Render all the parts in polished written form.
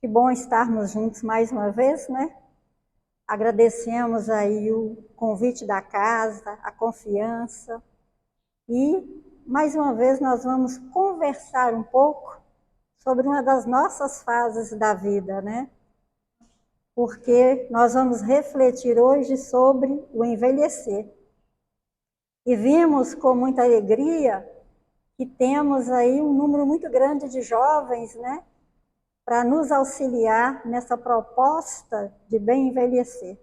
Que bom estarmos juntos mais uma vez, né? Agradecemos aí o convite da casa, a confiança. E, mais uma vez, nós vamos conversar um pouco sobre uma das nossas fases da vida, né? Porque nós vamos refletir hoje sobre o envelhecer. E vimos com muita alegria que temos aí um número muito grande de jovens, né? Para nos auxiliar nessa proposta de bem envelhecer.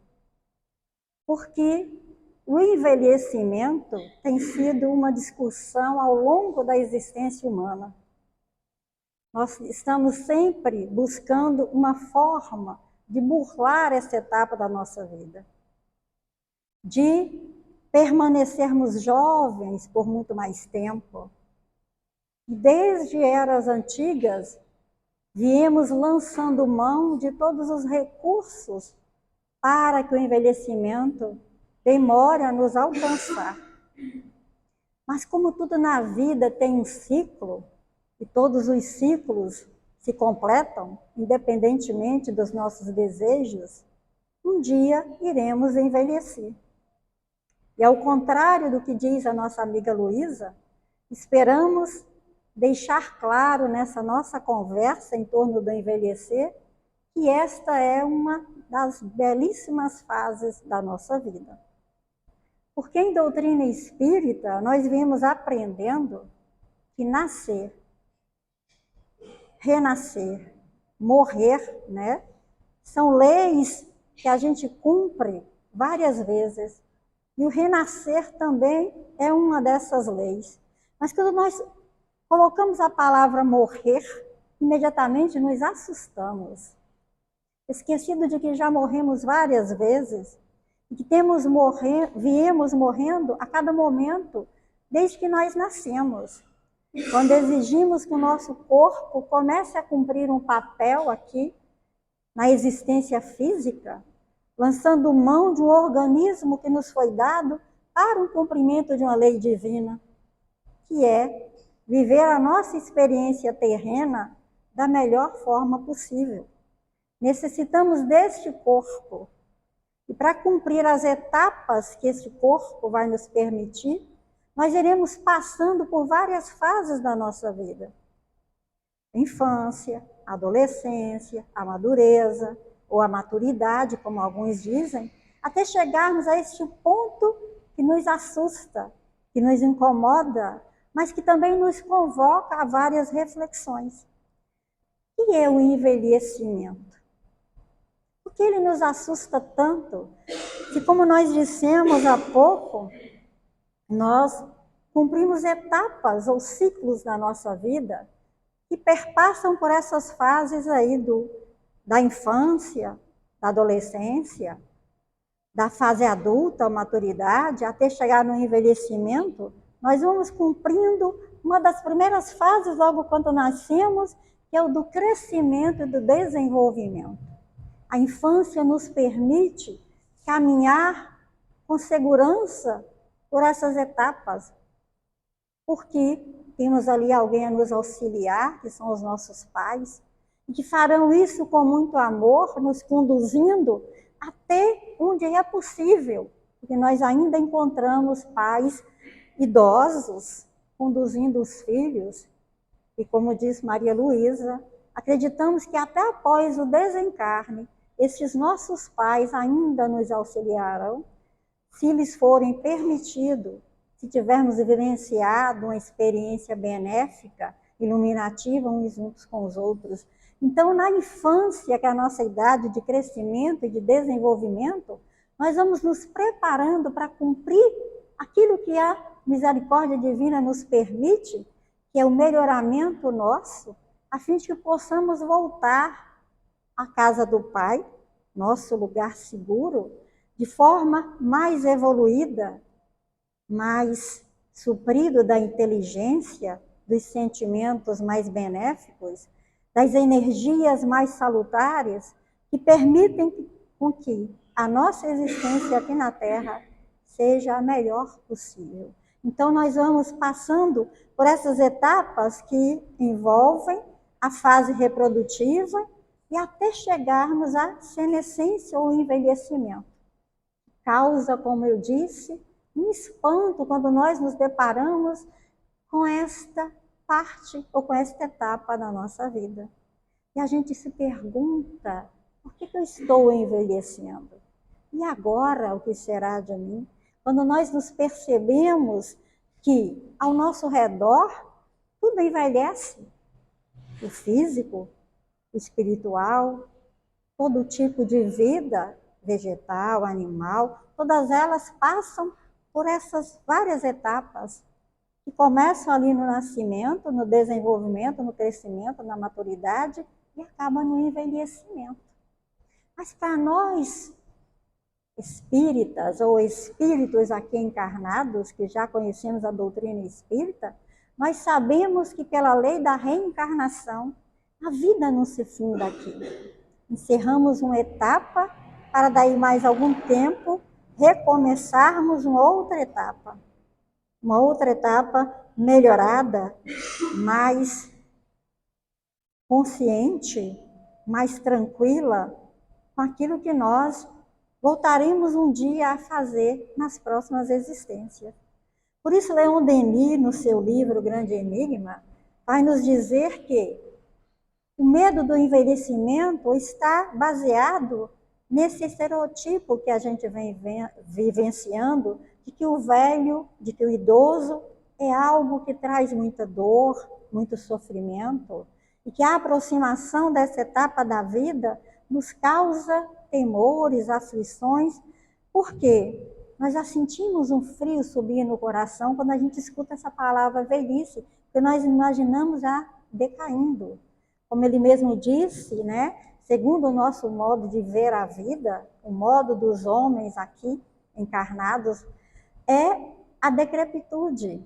Porque o envelhecimento tem sido uma discussão ao longo da existência humana. Nós estamos sempre buscando uma forma de burlar essa etapa da nossa vida, de permanecermos jovens por muito mais tempo. Desde eras antigas, viemos lançando mão de todos os recursos para que o envelhecimento demore a nos alcançar. Mas como tudo na vida tem um ciclo, e todos os ciclos se completam, independentemente dos nossos desejos, um dia iremos envelhecer. E ao contrário do que diz a nossa amiga Luísa, esperamos deixar claro nessa nossa conversa em torno do envelhecer que esta é uma das belíssimas fases da nossa vida. Porque em doutrina espírita nós vimos aprendendo que nascer, renascer, morrer, né, são leis que a gente cumpre várias vezes. E o renascer também é uma dessas leis. Mas quando nós colocamos a palavra morrer, imediatamente nos assustamos. Esquecido de que já morremos várias vezes, e que viemos morrendo a cada momento, desde que nós nascemos. Quando exigimos que o nosso corpo comece a cumprir um papel aqui, na existência física, lançando mão de um organismo que nos foi dado para o cumprimento de uma lei divina, que é viver a nossa experiência terrena da melhor forma possível. Necessitamos deste corpo. E para cumprir as etapas que este corpo vai nos permitir, nós iremos passando por várias fases da nossa vida. Infância, adolescência, a madureza, ou a maturidade, como alguns dizem, até chegarmos a este ponto que nos assusta, que nos incomoda, mas que também nos convoca a várias reflexões. O que é o envelhecimento? Por que ele nos assusta tanto? Que, como nós dissemos há pouco, nós cumprimos etapas ou ciclos na nossa vida que perpassam por essas fases aí da infância, da adolescência, da fase adulta, maturidade, até chegar no envelhecimento. Nós vamos cumprindo uma das primeiras fases logo quando nascemos, que é o do crescimento e do desenvolvimento. A infância nos permite caminhar com segurança por essas etapas, porque temos ali alguém a nos auxiliar, que são os nossos pais, e que farão isso com muito amor, nos conduzindo até onde é possível, porque nós ainda encontramos pais idosos conduzindo os filhos, e como diz Maria Luísa, acreditamos que até após o desencarne, estes nossos pais ainda nos auxiliarão, se lhes forem permitido, se tivermos vivenciado uma experiência benéfica, iluminativa uns juntos com os outros. Então, na infância, que é a nossa idade de crescimento e de desenvolvimento, nós vamos nos preparando para cumprir aquilo que a misericórdia divina nos permite, que é o melhoramento nosso, a fim de que possamos voltar à casa do Pai, nosso lugar seguro, de forma mais evoluída, mais suprido da inteligência, dos sentimentos mais benéficos, das energias mais salutares, que permitem com que a nossa existência aqui na Terra seja a melhor possível. Então, nós vamos passando por essas etapas que envolvem a fase reprodutiva e até chegarmos à senescência ou envelhecimento. Causa, como eu disse, um espanto quando nós nos deparamos com esta parte ou com esta etapa da nossa vida. E a gente se pergunta, por que eu estou envelhecendo? E agora, o que será de mim? Quando nós nos percebemos que ao nosso redor tudo envelhece, o físico, o espiritual, todo tipo de vida, vegetal, animal, todas elas passam por essas várias etapas que começam ali no nascimento, no desenvolvimento, no crescimento, na maturidade e acabam no envelhecimento. Mas para nós, espíritas ou espíritos aqui encarnados, que já conhecemos a doutrina espírita, nós sabemos que pela lei da reencarnação, a vida não se finda aqui. Encerramos uma etapa para daí mais algum tempo recomeçarmos uma outra etapa melhorada, mais consciente, mais tranquila, com aquilo que nós voltaremos um dia a fazer nas próximas existências. Por isso, Leon Denis, no seu livro O Grande Enigma, vai nos dizer que o medo do envelhecimento está baseado nesse estereotipo que a gente vem vivenciando, de que o velho, de que o idoso é algo que traz muita dor, muito sofrimento, e que a aproximação dessa etapa da vida nos causa temores, aflições. Por quê? Nós já sentimos um frio subir no coração quando a gente escuta essa palavra velhice, porque nós imaginamos já decaindo. Como ele mesmo disse, né? Segundo o nosso modo de ver a vida, o modo dos homens aqui encarnados, é a decrepitude,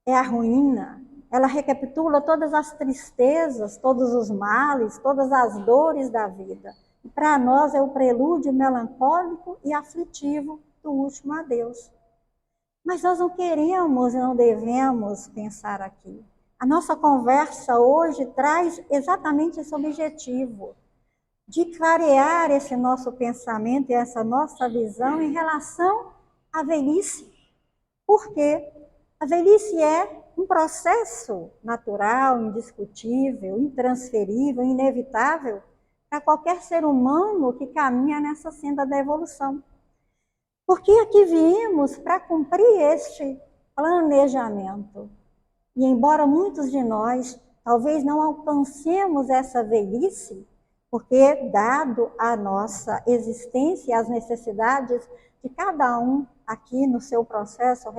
é a ruína. Ela recapitula todas as tristezas, todos os males, todas as dores da vida. E para nós é o prelúdio melancólico e aflitivo do último adeus. Mas nós não queremos e não devemos pensar aqui. A nossa conversa hoje traz exatamente esse objetivo, de clarear esse nosso pensamento e essa nossa visão em relação à velhice. Por quê? A velhice é um processo natural, indiscutível, intransferível, inevitável para qualquer ser humano que caminha nessa senda da evolução. Porque aqui viemos para cumprir este planejamento. E embora muitos de nós talvez não alcancemos essa velhice, porque dado a nossa existência e as necessidades de cada um aqui no seu processo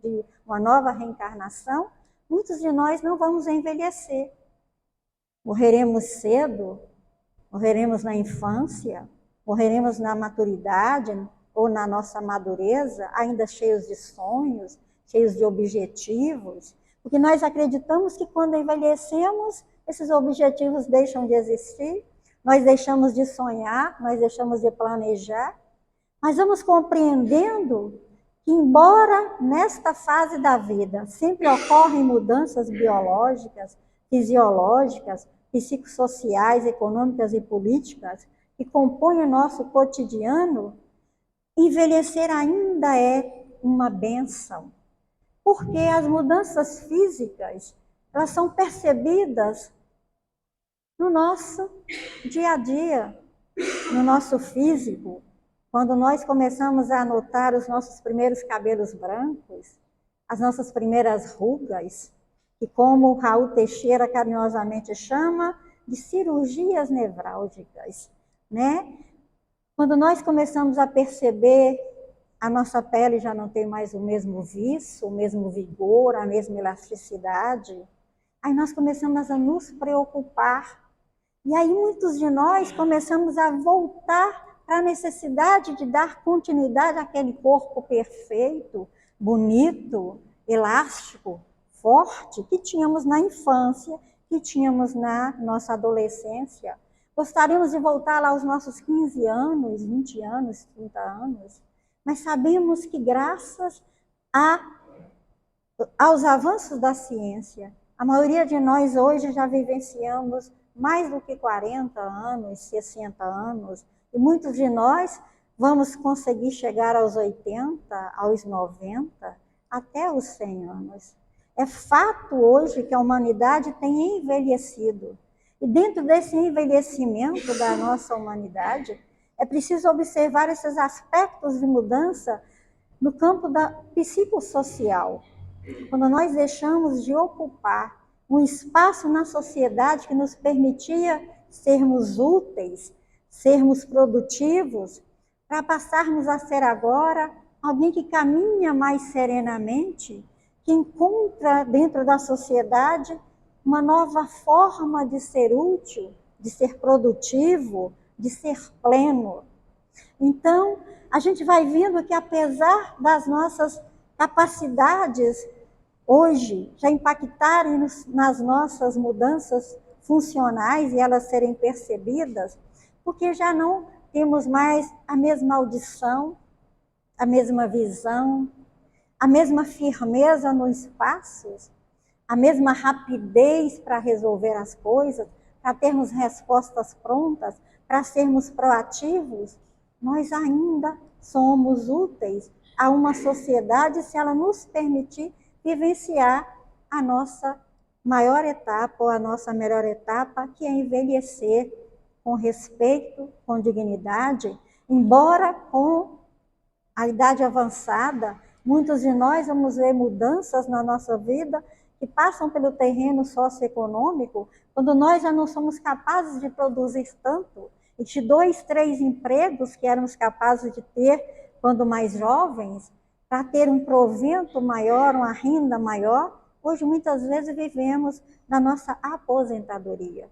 de uma nova reencarnação, muitos de nós não vamos envelhecer. Morreremos cedo, morreremos na infância, morreremos na maturidade ou na nossa madureza, ainda cheios de sonhos, cheios de objetivos, porque nós acreditamos que quando envelhecemos, esses objetivos deixam de existir, nós deixamos de sonhar, nós deixamos de planejar, mas vamos compreendendo que, embora nesta fase da vida sempre ocorrem mudanças biológicas, fisiológicas, psicossociais, econômicas e políticas, que compõem o nosso cotidiano, envelhecer ainda é uma bênção. Porque as mudanças físicas, elas são percebidas no nosso dia a dia, no nosso físico. Quando nós começamos a notar os nossos primeiros cabelos brancos, as nossas primeiras rugas, que como Raul Teixeira carinhosamente chama, de cirurgias nevrálgicas, né? Quando nós começamos a perceber a nossa pele já não tem mais o mesmo viço, o mesmo vigor, a mesma elasticidade, aí nós começamos a nos preocupar. E aí muitos de nós começamos a voltar para a necessidade de dar continuidade àquele corpo perfeito, bonito, elástico, forte, que tínhamos na infância, que tínhamos na nossa adolescência. Gostaríamos de voltar lá aos nossos 15 anos, 20 anos, 30 anos, mas sabemos que graças aos avanços da ciência, A maioria de nós hoje já vivenciamos mais do que 40 anos, 60 anos, e muitos de nós vamos conseguir chegar aos 80, aos 90, até os 100 anos. É fato hoje que a humanidade tem envelhecido. E dentro desse envelhecimento da nossa humanidade, é preciso observar esses aspectos de mudança no campo da psicossocial. Quando nós deixamos de ocupar um espaço na sociedade que nos permitia sermos úteis, sermos produtivos, para passarmos a ser agora alguém que caminha mais serenamente, que encontra dentro da sociedade uma nova forma de ser útil, de ser produtivo, de ser pleno. Então, a gente vai vendo que apesar das nossas capacidades hoje já impactarem nas nossas mudanças funcionais e elas serem percebidas, porque já não temos mais a mesma audição, a mesma visão, a mesma firmeza nos espaços, a mesma rapidez para resolver as coisas, para termos respostas prontas, para sermos proativos, nós ainda somos úteis a uma sociedade se ela nos permitir vivenciar a nossa maior etapa ou a nossa melhor etapa, que é envelhecer com respeito, com dignidade, embora com a idade avançada, muitos de nós vamos ver mudanças na nossa vida que passam pelo terreno socioeconômico, quando nós já não somos capazes de produzir tanto, e de 2, 3 empregos que éramos capazes de ter quando mais jovens, para ter um provento maior, uma renda maior, hoje muitas vezes vivemos na nossa aposentadoria,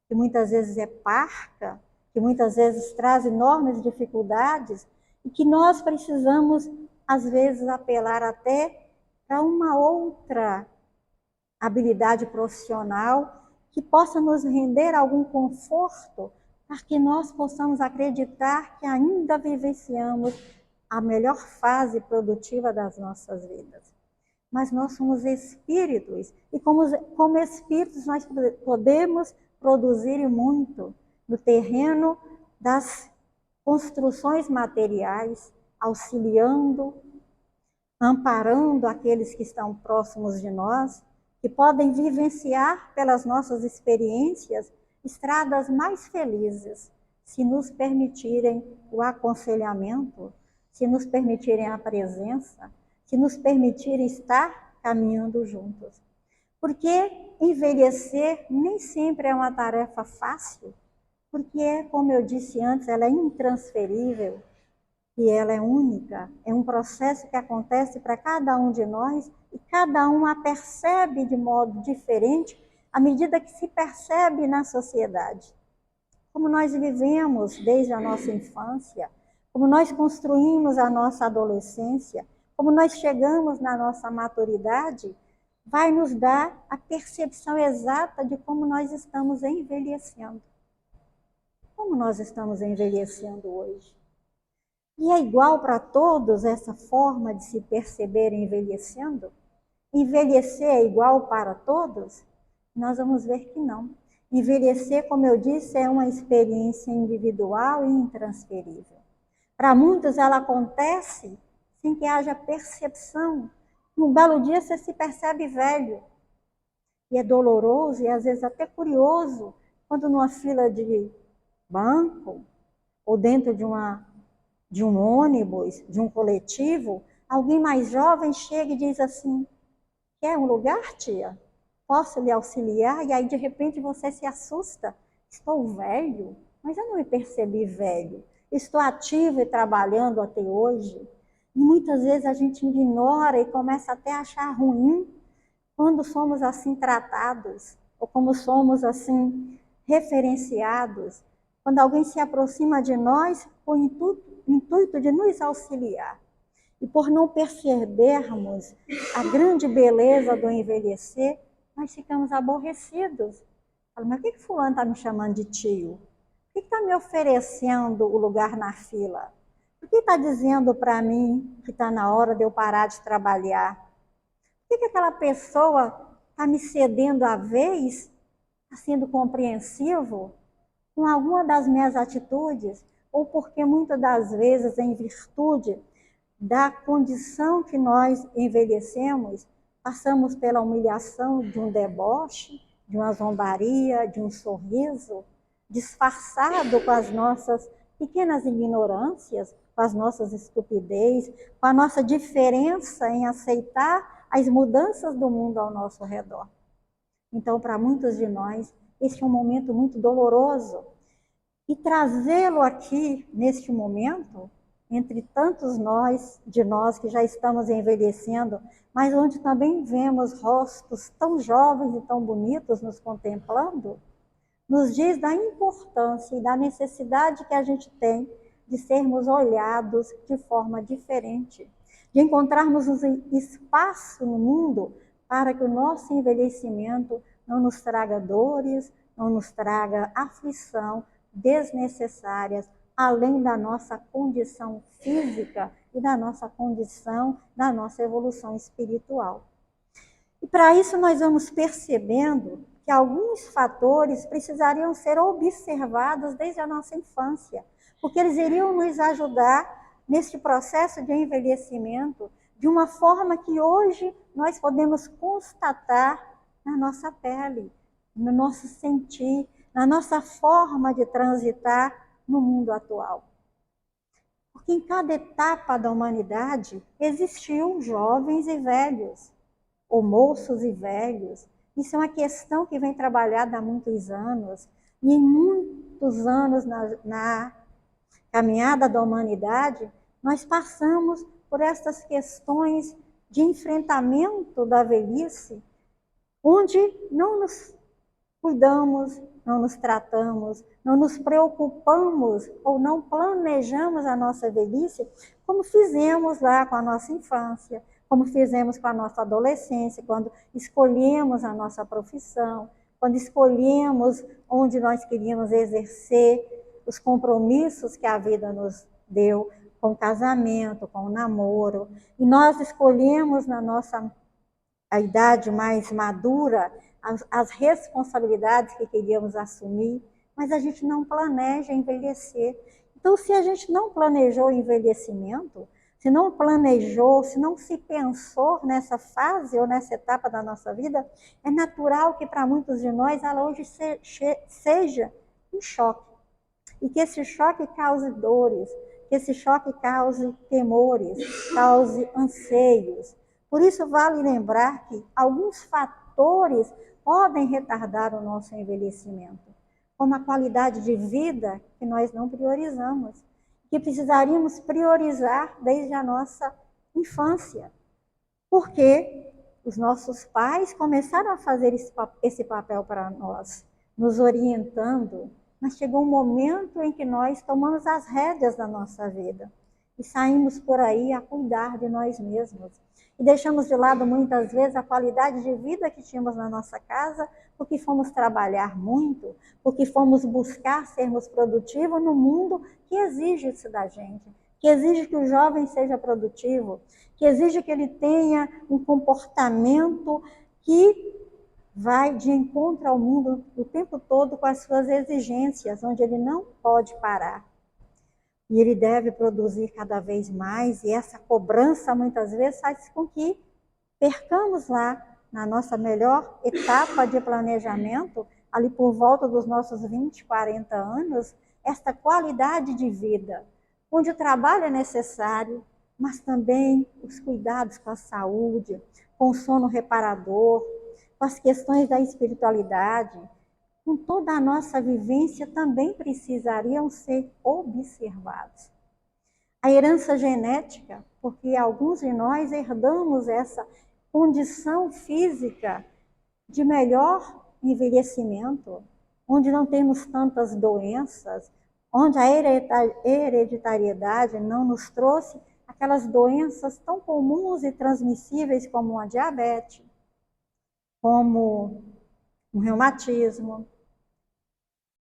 que muitas vezes é parca, que muitas vezes traz enormes dificuldades, e que nós precisamos, às vezes, apelar até para uma outra habilidade profissional que possa nos render algum conforto, para que nós possamos acreditar que ainda vivenciamos a melhor fase produtiva das nossas vidas. Mas nós somos espíritos, e como espíritos nós podemos produzir muito no terreno das construções materiais, auxiliando, amparando aqueles que estão próximos de nós, que podem vivenciar pelas nossas experiências estradas mais felizes, se nos permitirem o aconselhamento, se nos permitirem a presença, se nos permitirem estar caminhando juntos. Porque envelhecer nem sempre é uma tarefa fácil, porque, como eu disse antes, ela é intransferível e ela é única. É um processo que acontece para cada um de nós e cada um a percebe de modo diferente à medida que se percebe na sociedade. Como nós vivemos desde a nossa infância, como nós construímos a nossa adolescência, como nós chegamos na nossa maturidade, vai nos dar a percepção exata de como nós estamos envelhecendo. Como nós estamos envelhecendo hoje? E é igual para todos essa forma de se perceber envelhecendo? Envelhecer é igual para todos? Nós vamos ver que não. Envelhecer, como eu disse, é uma experiência individual e intransferível. Para muitos ela acontece sem que haja percepção. Num belo dia você se percebe velho. E é doloroso e às vezes até curioso quando numa fila de banco ou dentro de um ônibus, de um coletivo, alguém mais jovem chega e diz assim: quer um lugar, tia? Posso lhe auxiliar? E aí, de repente, você se assusta. Estou velho? Mas eu não me percebi velho. Estou ativo e trabalhando até hoje. E muitas vezes a gente ignora e começa até a achar ruim quando somos assim tratados, ou como somos assim referenciados. Quando alguém se aproxima de nós com o intuito de nos auxiliar. E por não percebermos a grande beleza do envelhecer, nós ficamos aborrecidos. Falamos, mas por que fulano está me chamando de tio? Por que está me oferecendo o lugar na fila? Por que está dizendo para mim que está na hora de eu parar de trabalhar? Por que aquela pessoa está me cedendo a vez, está sendo compreensivo com alguma das minhas atitudes, ou porque muitas das vezes, em virtude da condição que nós envelhecemos, passamos pela humilhação de um deboche, de uma zombaria, de um sorriso, disfarçado com as nossas pequenas ignorâncias, com as nossas estupidez, com a nossa diferença em aceitar as mudanças do mundo ao nosso redor. Então, para muitos de nós, esse é um momento muito doloroso. E trazê-lo aqui, neste momento, entre tantos de nós que já estamos envelhecendo, mas onde também vemos rostos tão jovens e tão bonitos nos contemplando, nos diz da importância e da necessidade que a gente tem de sermos olhados de forma diferente, de encontrarmos um espaço no mundo para que o nosso envelhecimento não nos traga dores, não nos traga aflição desnecessárias, além da nossa condição física e da nossa condição, da nossa evolução espiritual. E para isso nós vamos percebendo que alguns fatores precisariam ser observados desde a nossa infância, porque eles iriam nos ajudar neste processo de envelhecimento de uma forma que hoje nós podemos constatar na nossa pele, no nosso sentir, na nossa forma de transitar no mundo atual. Porque em cada etapa da humanidade existiam jovens e velhos, ou moços e velhos. Isso é uma questão que vem trabalhada há muitos anos, e em muitos anos na caminhada da humanidade, nós passamos por essas questões de enfrentamento da velhice, onde não nos cuidamos, não nos tratamos, não nos preocupamos ou não planejamos a nossa velhice como fizemos lá com a nossa infância, como fizemos com a nossa adolescência, quando escolhemos a nossa profissão, quando escolhemos onde nós queríamos exercer os compromissos que a vida nos deu, com o casamento, com o namoro, e nós escolhemos na nossa a idade mais madura as responsabilidades que queríamos assumir, mas a gente não planeja envelhecer. Então, se a gente não planejou o envelhecimento, se não planejou, se não se pensou nessa fase ou nessa etapa da nossa vida, é natural que para muitos de nós ela hoje seja um choque. E que esse choque cause dores, que esse choque cause temores, cause anseios. Por isso vale lembrar que alguns fatores podem retardar o nosso envelhecimento, como a qualidade de vida que nós não priorizamos, que precisaríamos priorizar desde a nossa infância, porque os nossos pais começaram a fazer esse papel para nós, nos orientando, mas chegou um momento em que nós tomamos as rédeas da nossa vida e saímos por aí a cuidar de nós mesmos. E deixamos de lado muitas vezes a qualidade de vida que tínhamos na nossa casa, porque fomos trabalhar muito, porque fomos buscar sermos produtivos no mundo que exige isso da gente, que exige que o jovem seja produtivo, que exige que ele tenha um comportamento que vai de encontro ao mundo o tempo todo com as suas exigências, onde ele não pode parar. E ele deve produzir cada vez mais, e essa cobrança muitas vezes faz com que percamos lá, na nossa melhor etapa de planejamento, ali por volta dos nossos 20, 40 anos, esta qualidade de vida, onde o trabalho é necessário, mas também os cuidados com a saúde, com o sono reparador, com as questões da espiritualidade, com toda a nossa vivência, também precisariam ser observados. A herança genética, porque alguns de nós herdamos essa condição física de melhor envelhecimento, onde não temos tantas doenças, onde a hereditariedade não nos trouxe aquelas doenças tão comuns e transmissíveis como a diabetes, como um reumatismo,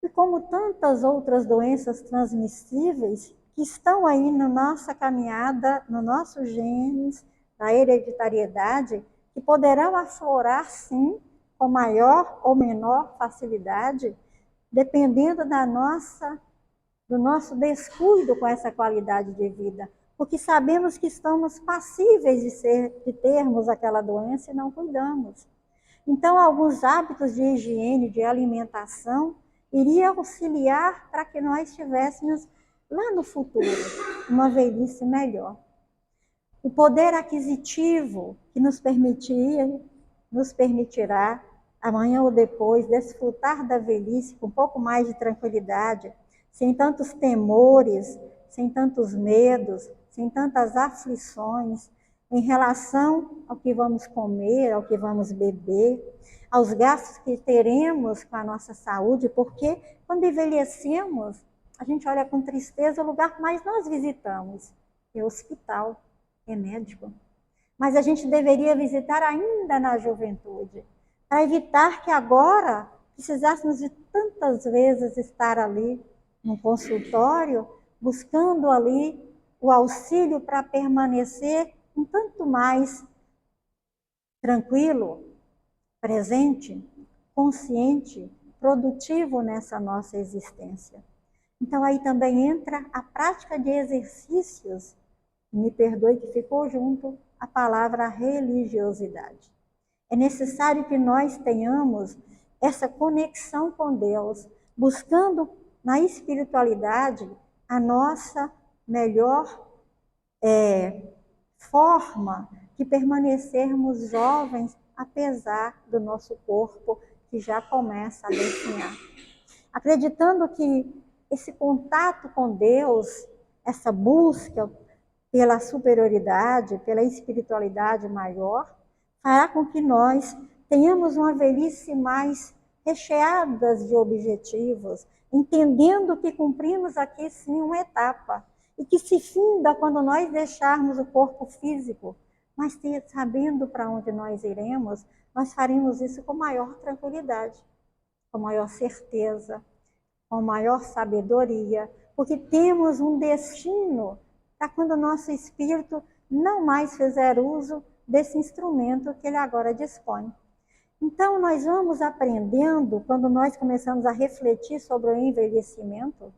e como tantas outras doenças transmissíveis que estão aí na nossa caminhada, no nosso genes, na hereditariedade, que poderão aflorar sim com maior ou menor facilidade, dependendo do nosso descuido com essa qualidade de vida, porque sabemos que estamos passíveis de termos aquela doença e não cuidamos. Então, alguns hábitos de higiene, de alimentação, iriam auxiliar para que nós tivéssemos lá no futuro uma velhice melhor. O poder aquisitivo que nos permitirá, amanhã ou depois, desfrutar da velhice com um pouco mais de tranquilidade, sem tantos temores, sem tantos medos, sem tantas aflições, em relação ao que vamos comer, ao que vamos beber, aos gastos que teremos com a nossa saúde, porque quando envelhecemos, a gente olha com tristeza o lugar que mais nós visitamos, é o hospital, é médico. Mas a gente deveria visitar ainda na juventude, para evitar que agora precisássemos de tantas vezes estar ali no consultório, buscando ali o auxílio para permanecer um tanto mais tranquilo, presente, consciente, produtivo nessa nossa existência. Então aí também entra a prática de exercícios, me perdoe que ficou junto a palavra religiosidade. É necessário que nós tenhamos essa conexão com Deus, buscando na espiritualidade a nossa melhor forma de permanecermos jovens, apesar do nosso corpo que já começa a definhar. Acreditando que esse contato com Deus, essa busca pela superioridade, pela espiritualidade maior, fará com que nós tenhamos uma velhice mais recheada de objetivos, entendendo que cumprimos aqui sim uma etapa, e que se finda quando nós deixarmos o corpo físico, mas sabendo para onde nós iremos, nós faremos isso com maior tranquilidade, com maior certeza, com maior sabedoria, porque temos um destino para quando o nosso espírito não mais fizer uso desse instrumento que ele agora dispõe. Então, nós vamos aprendendo, quando nós começamos a refletir sobre o envelhecimento,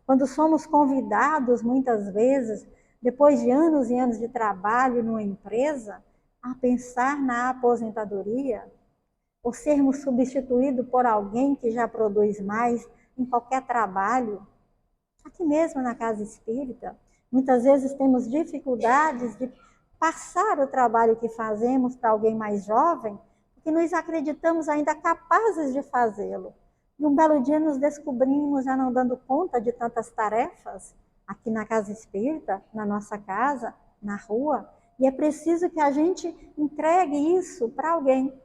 quando somos convidados, muitas vezes, depois de anos e anos de trabalho numa empresa, a pensar na aposentadoria, ou sermos substituídos por alguém que já produz mais em qualquer trabalho, aqui mesmo na casa espírita, muitas vezes temos dificuldades de passar o trabalho que fazemos para alguém mais jovem, porque nós acreditamos ainda capazes de fazê-lo. E um belo dia nos descobrimos já não dando conta de tantas tarefas, aqui na casa espírita, na nossa casa, na rua, e é preciso que a gente entregue isso para alguém.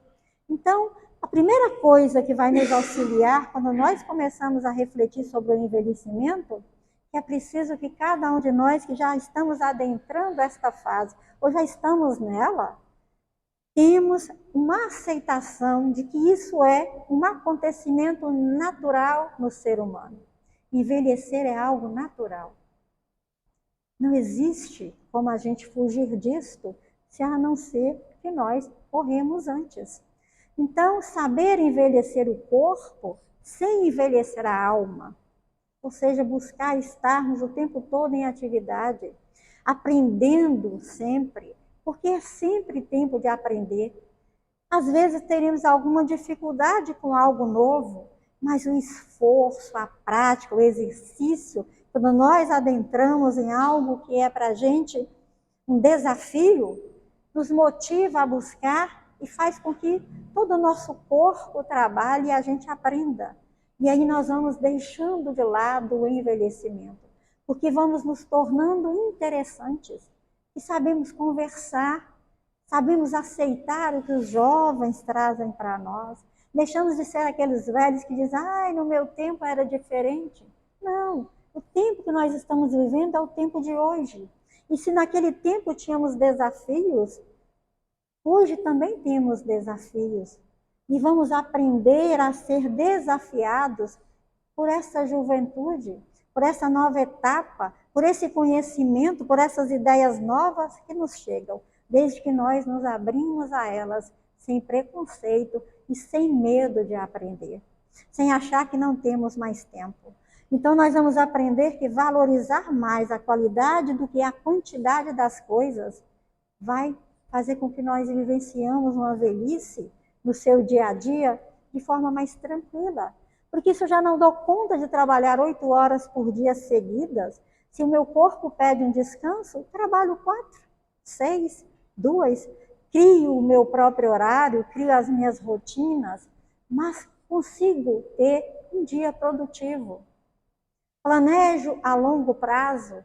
Então, a primeira coisa que vai nos auxiliar quando nós começamos a refletir sobre o envelhecimento, é preciso que cada um de nós que já estamos adentrando esta fase, ou já estamos nela, temos uma aceitação de que isso é um acontecimento natural no ser humano. Envelhecer é algo natural. Não existe como a gente fugir disto, se a não ser que nós morremos antes. Então, saber envelhecer o corpo sem envelhecer a alma, ou seja, buscar estarmos o tempo todo em atividade, aprendendo sempre, porque é sempre tempo de aprender. Às vezes teremos alguma dificuldade com algo novo, mas o esforço, a prática, o exercício, quando nós adentramos em algo que é para a gente um desafio, nos motiva a buscar e faz com que todo o nosso corpo trabalhe e a gente aprenda. E aí nós vamos deixando de lado o envelhecimento, porque vamos nos tornando interessantes e sabemos conversar, sabemos aceitar o que os jovens trazem para nós, deixamos de ser aqueles velhos que dizem, ai, no meu tempo era diferente. Não, o tempo que nós estamos vivendo é o tempo de hoje. E se naquele tempo tínhamos desafios, hoje também temos desafios. E vamos aprender a ser desafiados por essa juventude, por essa nova etapa, por esse conhecimento, por essas ideias novas que nos chegam, desde que nós nos abrimos a elas sem preconceito e sem medo de aprender, sem achar que não temos mais tempo. Então, nós vamos aprender que valorizar mais a qualidade do que a quantidade das coisas vai fazer com que nós vivenciamos uma velhice no seu dia a dia de forma mais tranquila. Porque se eu já não dou conta de trabalhar 8 horas por dia seguidas, se o meu corpo pede um descanso, trabalho 4, 6, 2, crio o meu próprio horário, crio as minhas rotinas, mas consigo ter um dia produtivo. Planejo a longo prazo,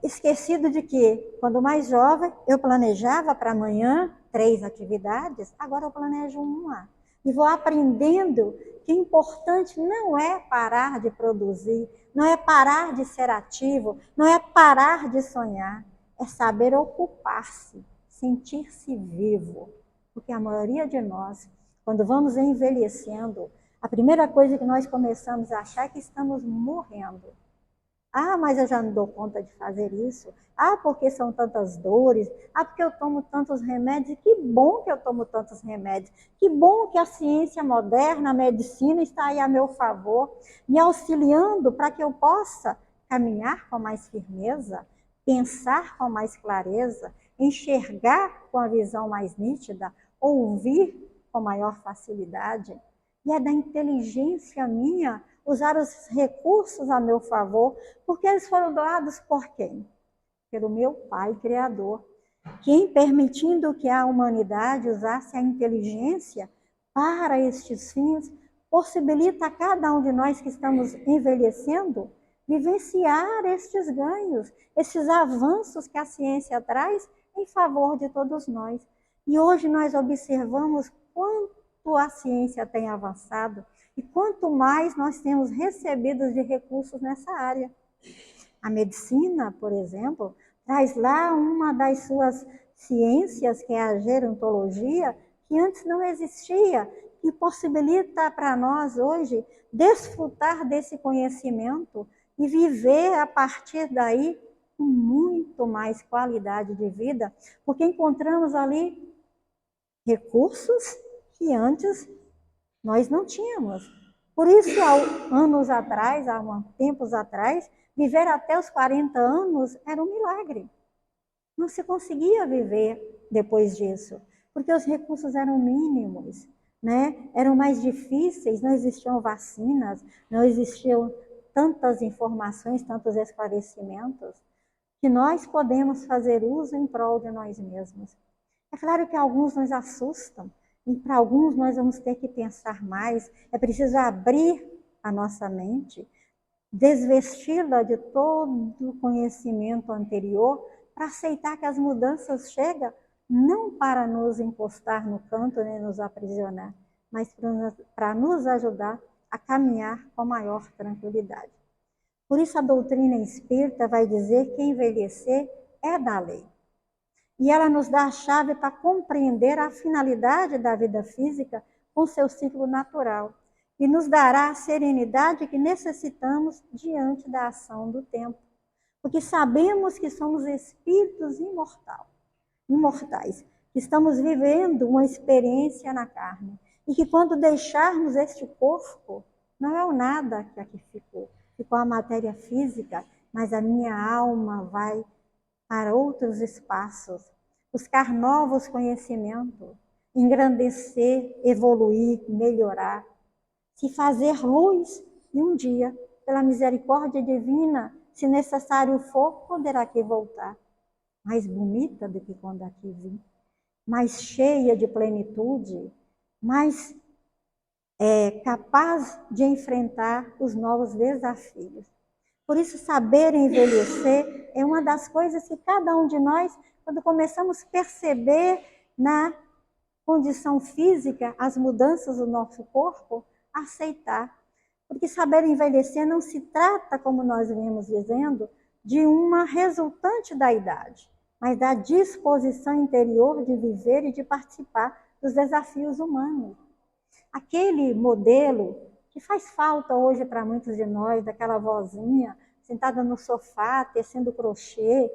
esquecido de que, quando mais jovem, eu planejava para amanhã 3 atividades, agora eu planejo uma. E vou aprendendo que o importante não é parar de produzir, não é parar de ser ativo, não é parar de sonhar, é saber ocupar-se, sentir-se vivo. Porque a maioria de nós, quando vamos envelhecendo, a primeira coisa que nós começamos a achar é que estamos morrendo. Ah, mas eu já não dou conta de fazer isso. Ah, porque são tantas dores. Ah, porque eu tomo tantos remédios. E que bom que eu tomo tantos remédios. Que bom que a ciência moderna, a medicina está aí a meu favor, me auxiliando para que eu possa caminhar com mais firmeza, pensar com mais clareza, enxergar com a visão mais nítida, ouvir com maior facilidade. E é da inteligência minha usar os recursos a meu favor, porque eles foram doados por quem? Pelo meu Pai Criador, quem, permitindo que a humanidade usasse a inteligência para estes fins, possibilita a cada um de nós que estamos envelhecendo vivenciar estes ganhos, esses avanços que a ciência traz em favor de todos nós. E hoje nós observamos quanto a ciência tem avançado, e quanto mais nós temos recebido de recursos nessa área. A medicina, por exemplo, traz lá uma das suas ciências, que é a gerontologia, que antes não existia, e possibilita para nós hoje desfrutar desse conhecimento e viver a partir daí com muito mais qualidade de vida, porque encontramos ali recursos que antes nós não tínhamos. Por isso, há anos atrás, há tempos atrás, viver até os 40 anos era um milagre. Não se conseguia viver depois disso, porque os recursos eram mínimos, né? Eram mais difíceis, não existiam vacinas, não existiam tantas informações, tantos esclarecimentos, que nós podemos fazer uso em prol de nós mesmos. É claro que alguns nos assustam, e para alguns nós vamos ter que pensar mais, é preciso abrir a nossa mente, desvesti-la de todo o conhecimento anterior, para aceitar que as mudanças chegam não para nos encostar no canto nem nos aprisionar, mas para nos ajudar a caminhar com maior tranquilidade. Por isso a doutrina espírita vai dizer que envelhecer é da lei. E ela nos dá a chave para compreender a finalidade da vida física com seu ciclo natural. E nos dará a serenidade que necessitamos diante da ação do tempo. Porque sabemos que somos espíritos imortais, que estamos vivendo uma experiência na carne. E que quando deixarmos este corpo, não é o nada que aqui ficou. Ficou a matéria física, mas a minha alma vai para outros espaços, buscar novos conhecimentos, engrandecer, evoluir, melhorar, se fazer luz e um dia, pela misericórdia divina, se necessário for, poderá aqui voltar, mais bonita do que quando aqui vim, mais cheia de plenitude, mais capaz de enfrentar os novos desafios. Por isso, saber envelhecer é uma das coisas que cada um de nós, quando começamos a perceber na condição física as mudanças do nosso corpo, aceitar. Porque saber envelhecer não se trata, como nós vimos dizendo, de uma resultante da idade, mas da disposição interior de viver e de participar dos desafios humanos. Aquele modelo que faz falta hoje para muitos de nós, daquela vozinha sentada no sofá, tecendo crochê,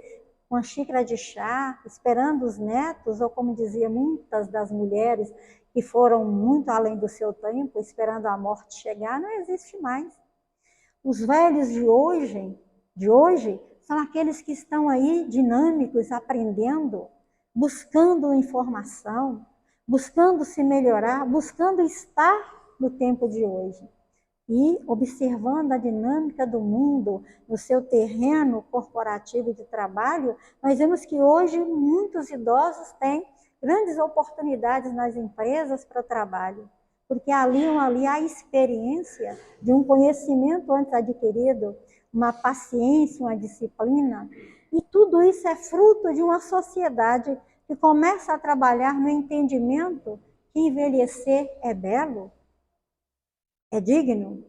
uma xícara de chá, esperando os netos, ou como dizia muitas das mulheres que foram muito além do seu tempo, esperando a morte chegar, não existe mais. Os velhos de hoje, são aqueles que estão aí dinâmicos, aprendendo, buscando informação, buscando se melhorar, buscando estar no tempo de hoje. E observando a dinâmica do mundo no seu terreno corporativo de trabalho, nós vemos que hoje muitos idosos têm grandes oportunidades nas empresas para o trabalho, porque ali há a experiência de um conhecimento antes adquirido, uma paciência, uma disciplina, e tudo isso é fruto de uma sociedade que começa a trabalhar no entendimento que envelhecer é belo, é digno,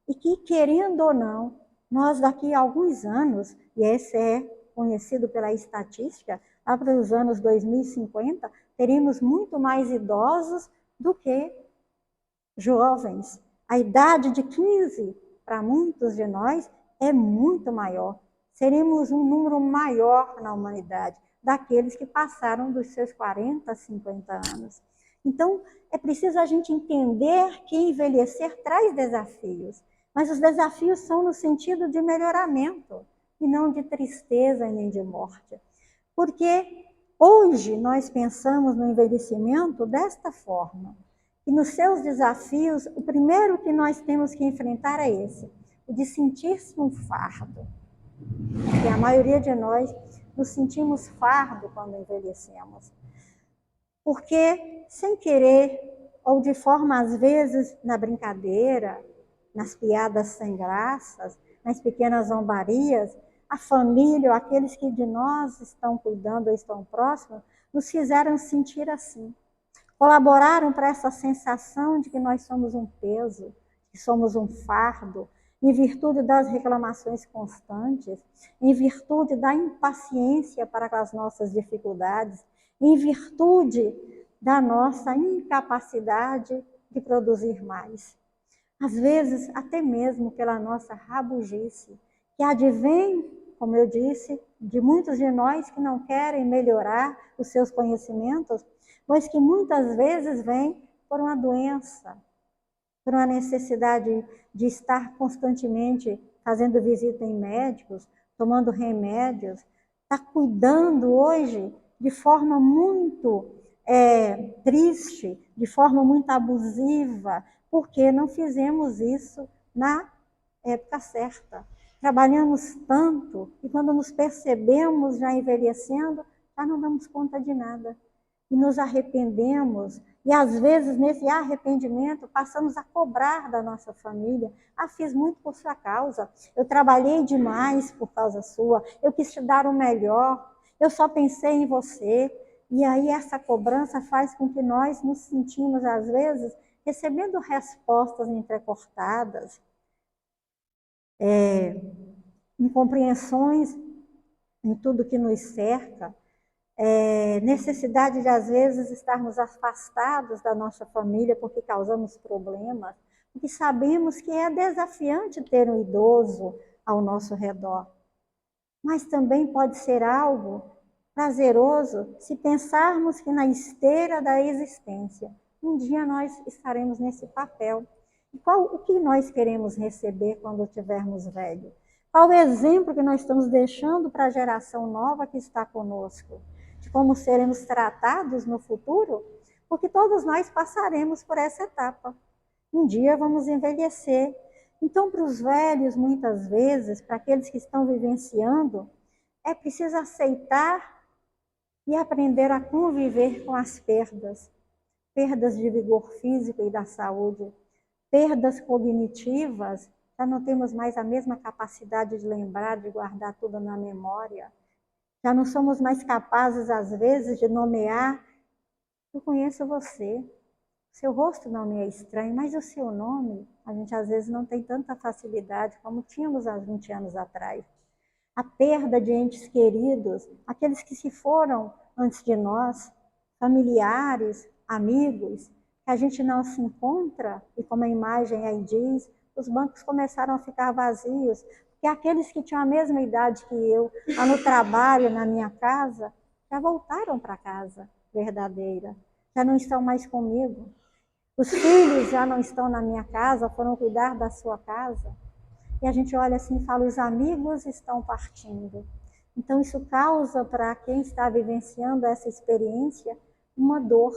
e que, querendo ou não, nós daqui a alguns anos, e esse é conhecido pela estatística, lá para os anos 2050, teríamos muito mais idosos do que jovens. A idade de 15, para muitos de nós, é muito maior. Seremos um número maior na humanidade, daqueles que passaram dos seus 40, 50 anos. Então, é preciso a gente entender que envelhecer traz desafios, mas os desafios são no sentido de melhoramento, e não de tristeza e nem de morte. Porque hoje nós pensamos no envelhecimento desta forma, e nos seus desafios, o primeiro que nós temos que enfrentar é esse, o de sentir-se um fardo. Porque a maioria de nós nos sentimos fardo quando envelhecemos. Porque, sem querer, ou de forma, às vezes, na brincadeira, nas piadas sem graças, nas pequenas zombarias, a família, ou aqueles que de nós estão cuidando ou estão próximos, nos fizeram sentir assim. Colaboraram para essa sensação de que nós somos um peso, que somos um fardo, em virtude das reclamações constantes, em virtude da impaciência para com as nossas dificuldades, em virtude da nossa incapacidade de produzir mais. Às vezes, até mesmo pela nossa rabugice, que advém, como eu disse, de muitos de nós que não querem melhorar os seus conhecimentos, mas que muitas vezes vem por uma doença, por uma necessidade de estar constantemente fazendo visita em médicos, tomando remédios, está cuidando hoje de forma muito triste, de forma muito abusiva, porque não fizemos isso na época certa. Trabalhamos tanto e quando nos percebemos já envelhecendo, já não damos conta de nada. E nos arrependemos, e às vezes nesse arrependimento passamos a cobrar da nossa família. Ah, fiz muito por sua causa, eu trabalhei demais por causa sua, eu quis te dar o melhor, eu só pensei em você. E aí essa cobrança faz com que nós nos sentimos, às vezes, recebendo respostas entrecortadas, incompreensões em tudo que nos cerca, necessidade de, às vezes, estarmos afastados da nossa família porque causamos problemas, porque sabemos que é desafiante ter um idoso ao nosso redor. Mas também pode ser algo prazeroso se pensarmos que na esteira da existência, um dia nós estaremos nesse papel. E o que nós queremos receber quando tivermos velho? Qual o exemplo que nós estamos deixando para a geração nova que está conosco? De como seremos tratados no futuro? Porque todos nós passaremos por essa etapa. Um dia vamos envelhecer. Então, para os velhos, muitas vezes, para aqueles que estão vivenciando, é preciso aceitar e aprender a conviver com as perdas. Perdas de vigor físico e da saúde. Perdas cognitivas, já não temos mais a mesma capacidade de lembrar, de guardar tudo na memória. Já não somos mais capazes, às vezes, de nomear. Eu conheço você, seu rosto não me é estranho, mas o seu nome, a gente às vezes não tem tanta facilidade como tínhamos há 20 anos atrás. A perda de entes queridos, aqueles que se foram antes de nós, familiares, amigos, que a gente não se encontra, e como a imagem aí diz, os bancos começaram a ficar vazios, que aqueles que tinham a mesma idade que eu, lá no trabalho, na minha casa, já voltaram para a casa verdadeira, já não estão mais comigo. Os filhos já não estão na minha casa, foram cuidar da sua casa. E a gente olha assim e fala, os amigos estão partindo. Então isso causa para quem está vivenciando essa experiência uma dor,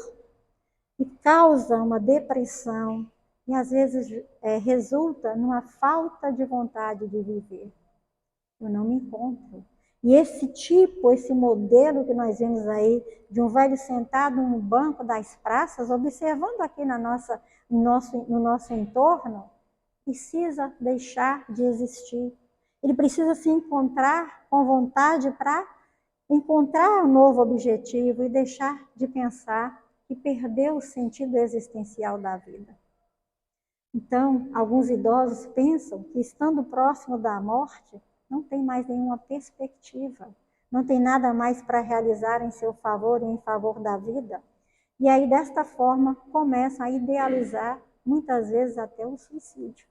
e causa uma depressão, e às vezes resulta numa falta de vontade de viver. Eu não me encontro. E esse modelo que nós vemos aí, de um velho sentado no banco das praças, observando aqui no nosso entorno, precisa deixar de existir. Ele precisa se encontrar com vontade para encontrar um novo objetivo e deixar de pensar que perdeu o sentido existencial da vida. Então, alguns idosos pensam que estando próximo da morte, não tem mais nenhuma perspectiva, não tem nada mais para realizar em seu favor e em favor da vida. E aí, desta forma, começam a idealizar, muitas vezes até o suicídio.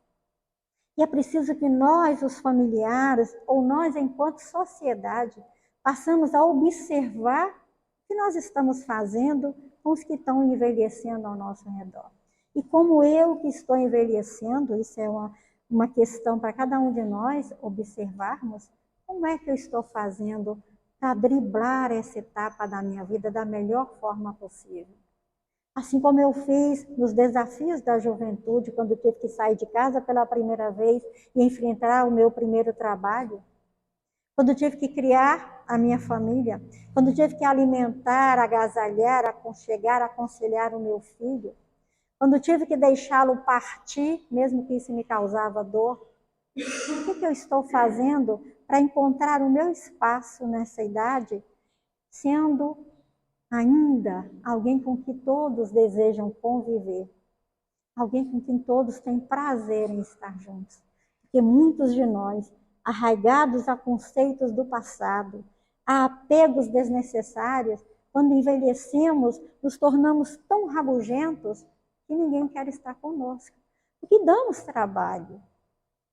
E é preciso que nós, os familiares, ou nós, enquanto sociedade, passamos a observar o que nós estamos fazendo com os que estão envelhecendo ao nosso redor. E como eu que estou envelhecendo, isso é uma questão para cada um de nós observarmos, como é que eu estou fazendo para driblar essa etapa da minha vida da melhor forma possível. Assim como eu fiz nos desafios da juventude, quando eu tive que sair de casa pela primeira vez e enfrentar o meu primeiro trabalho, quando eu tive que criar a minha família, quando eu tive que alimentar, agasalhar, aconchegar, aconselhar o meu filho, quando eu tive que deixá-lo partir, mesmo que isso me causava dor, o que eu estou fazendo para encontrar o meu espaço nessa idade, sendo ainda alguém com que todos desejam conviver, alguém com quem todos têm prazer em estar juntos. Porque muitos de nós, arraigados a conceitos do passado, a apegos desnecessários, quando envelhecemos, nos tornamos tão rabugentos que ninguém quer estar conosco. Porque damos trabalho.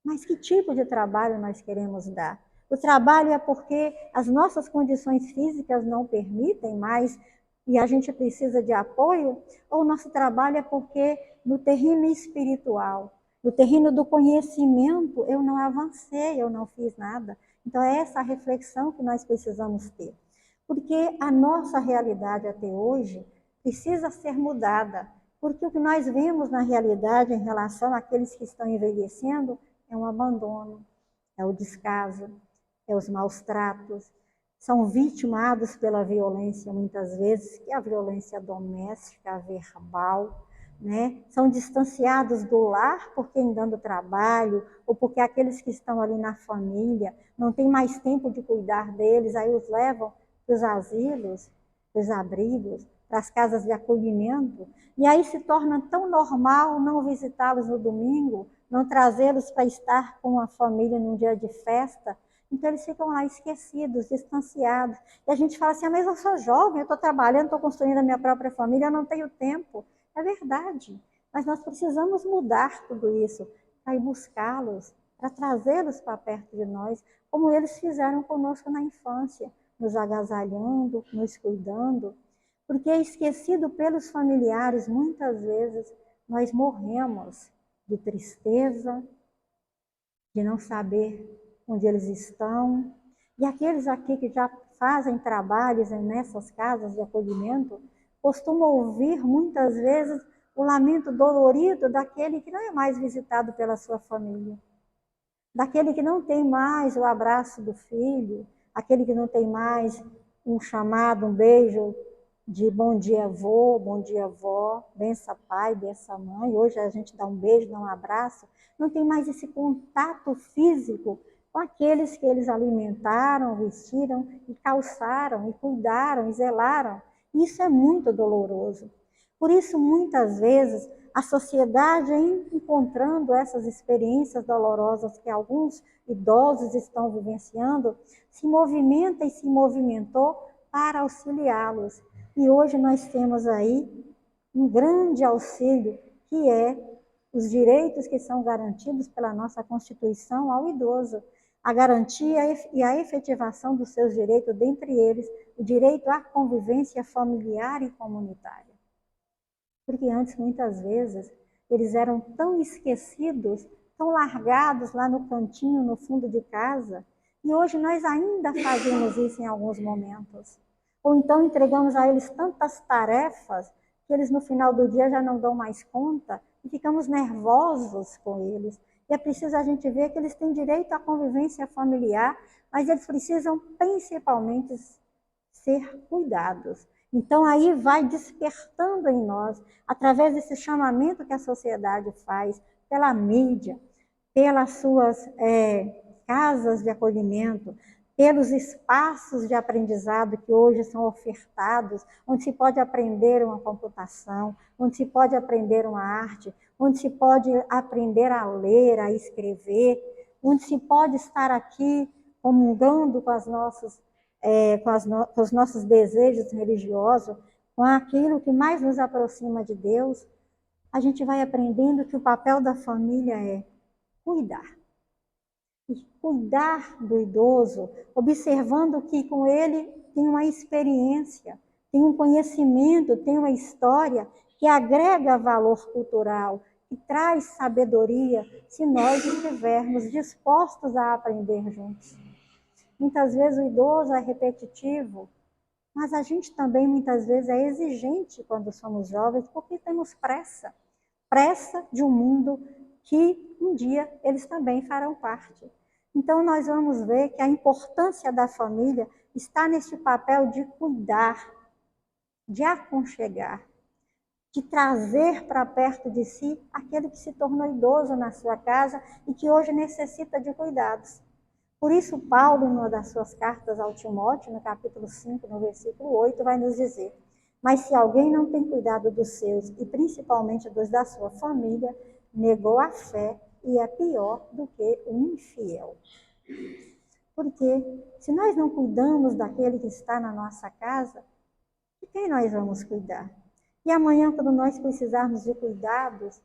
Mas que tipo de trabalho nós queremos dar? O trabalho é porque as nossas condições físicas não permitem mais e a gente precisa de apoio? Ou o nosso trabalho é porque no terreno espiritual, no terreno do conhecimento, eu não avancei, eu não fiz nada? Então é essa a reflexão que nós precisamos ter. Porque a nossa realidade até hoje precisa ser mudada. Porque o que nós vemos na realidade em relação àqueles que estão envelhecendo é um abandono, é o descaso, é os maus tratos, são vitimados pela violência muitas vezes, que é a violência doméstica, a verbal, né? São distanciados do lar porque em dando trabalho, ou porque aqueles que estão ali na família não têm mais tempo de cuidar deles, aí os levam para os asilos, para os abrigos, para as casas de acolhimento, e aí se torna tão normal não visitá-los no domingo, não trazê-los para estar com a família num dia de festa. Então eles ficam lá esquecidos, distanciados. E a gente fala assim, mas eu sou jovem, eu estou trabalhando, estou construindo a minha própria família, eu não tenho tempo. É verdade, mas nós precisamos mudar tudo isso, para ir buscá-los, para trazê-los para perto de nós, como eles fizeram conosco na infância, nos agasalhando, nos cuidando. Porque esquecido pelos familiares, muitas vezes, nós morremos de tristeza, de não saber onde eles estão. E aqueles aqui que já fazem trabalhos nessas casas de acolhimento, costumam ouvir muitas vezes o lamento dolorido daquele que não é mais visitado pela sua família, daquele que não tem mais o abraço do filho, aquele que não tem mais um chamado, um beijo de bom dia avô, bom dia avó, bença pai, bença mãe. Hoje a gente dá um beijo, dá um abraço. Não tem mais esse contato físico com aqueles que eles alimentaram, vestiram e calçaram, e cuidaram, e zelaram. Isso é muito doloroso. Por isso, muitas vezes, a sociedade, encontrando essas experiências dolorosas que alguns idosos estão vivenciando, se movimenta e se movimentou para auxiliá-los. E hoje nós temos aí um grande auxílio, que é os direitos que são garantidos pela nossa Constituição ao idoso. a garantia e a efetivação dos seus direitos, dentre eles o direito à convivência familiar e comunitária. Porque antes, muitas vezes, eles eram tão esquecidos, tão largados lá no cantinho, no fundo de casa, e hoje nós ainda fazemos isso em alguns momentos. Ou então entregamos a eles tantas tarefas que eles no final do dia já não dão mais conta e ficamos nervosos com eles. E é preciso a gente ver que eles têm direito à convivência familiar, mas eles precisam principalmente ser cuidados. Então aí vai despertando em nós, através desse chamamento que a sociedade faz, pela mídia, pelas suas casas de acolhimento, pelos espaços de aprendizado que hoje são ofertados, onde se pode aprender uma computação, onde se pode aprender uma arte, onde se pode aprender a ler, a escrever, onde se pode estar aqui comungando com os nossos desejos religiosos, com aquilo que mais nos aproxima de Deus, a gente vai aprendendo que o papel da família é cuidar. E cuidar do idoso, observando que com ele tem uma experiência, tem um conhecimento, tem uma história que agrega valor cultural, que traz sabedoria, se nós estivermos dispostos a aprender juntos. Muitas vezes o idoso é repetitivo, mas a gente também muitas vezes é exigente quando somos jovens, porque temos pressa. Pressa de um mundo que um dia eles também farão parte. Então nós vamos ver que a importância da família está neste papel de cuidar, de aconchegar, de trazer para perto de si aquele que se tornou idoso na sua casa e que hoje necessita de cuidados. Por isso, Paulo, numa das suas cartas ao Timóteo, no capítulo 5, no versículo 8, vai nos dizer: mas se alguém não tem cuidado dos seus, e principalmente dos da sua família, negou a fé e é pior do que o infiel. Porque se nós não cuidamos daquele que está na nossa casa, de quem nós vamos cuidar? E amanhã, quando nós precisarmos de cuidados,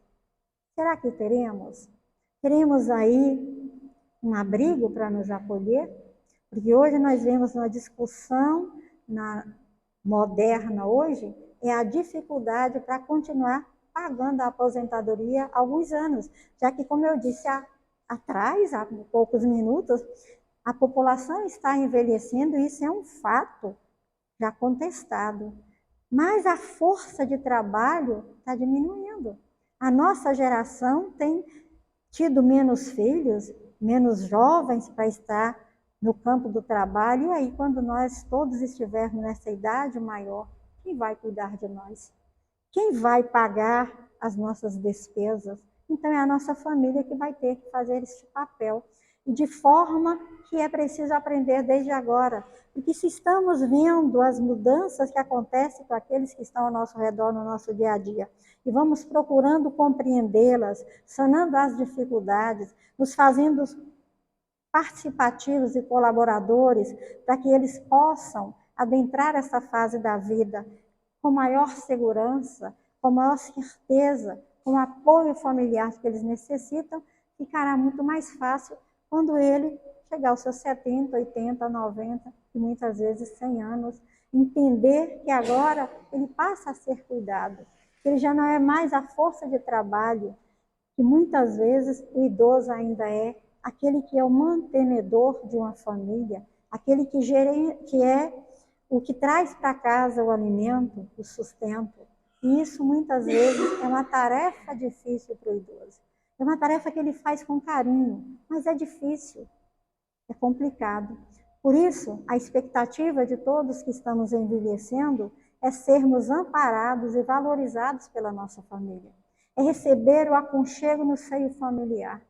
será que teremos? Teremos aí um abrigo para nos acolher? Porque hoje nós vemos uma discussão moderna hoje, é a dificuldade para continuar pagando a aposentadoria há alguns anos, já que, como eu disse atrás, há poucos minutos, a população está envelhecendo e isso é um fato já contestado. Mas a força de trabalho está diminuindo. A nossa geração tem tido menos filhos, menos jovens para estar no campo do trabalho, e aí quando nós todos estivermos nessa idade maior, quem vai cuidar de nós? Quem vai pagar as nossas despesas? Então é a nossa família que vai ter que fazer esse papel, e de forma que é preciso aprender desde agora, porque se estamos vendo as mudanças que acontecem com aqueles que estão ao nosso redor no nosso dia a dia, e vamos procurando compreendê-las, sanando as dificuldades, nos fazendo participativos e colaboradores para que eles possam adentrar essa fase da vida com maior segurança, com maior certeza, com o apoio familiar que eles necessitam, ficará muito mais fácil quando ele chegar aos seus 70, 80, 90 e muitas vezes 100 anos, entender que agora ele passa a ser cuidado, que ele já não é mais a força de trabalho, que muitas vezes o idoso ainda é aquele que é o mantenedor de uma família, aquele que é o que traz para casa o alimento, o sustento. E isso muitas vezes é uma tarefa difícil para o idoso. É uma tarefa que ele faz com carinho, mas é difícil, é complicado. Por isso, a expectativa de todos que estamos envelhecendo é sermos amparados e valorizados pela nossa família. É receber o aconchego no seio familiar.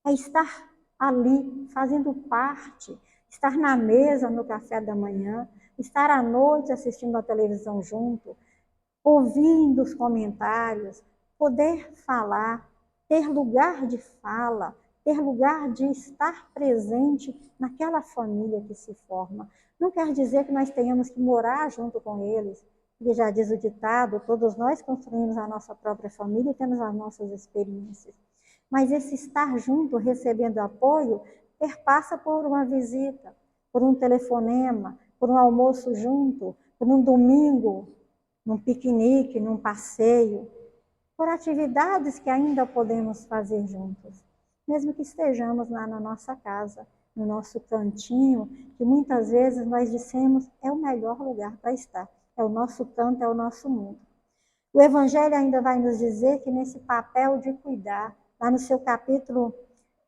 É estar ali, fazendo parte, estar na mesa no café da manhã, estar à noite assistindo a televisão junto, ouvindo os comentários, poder falar, ter lugar de fala, ter lugar de estar presente naquela família que se forma. Não quer dizer que nós tenhamos que morar junto com eles, porque já diz o ditado, todos nós construímos a nossa própria família e temos as nossas experiências. Mas esse estar junto, recebendo apoio, perpassa por uma visita, por um telefonema, por um almoço junto, por um domingo, num piquenique, num passeio, por atividades que ainda podemos fazer juntos, mesmo que estejamos lá na nossa casa, no nosso cantinho, que muitas vezes nós dissemos é o melhor lugar para estar, é o nosso canto, é o nosso mundo. O Evangelho ainda vai nos dizer que nesse papel de cuidar, lá no seu capítulo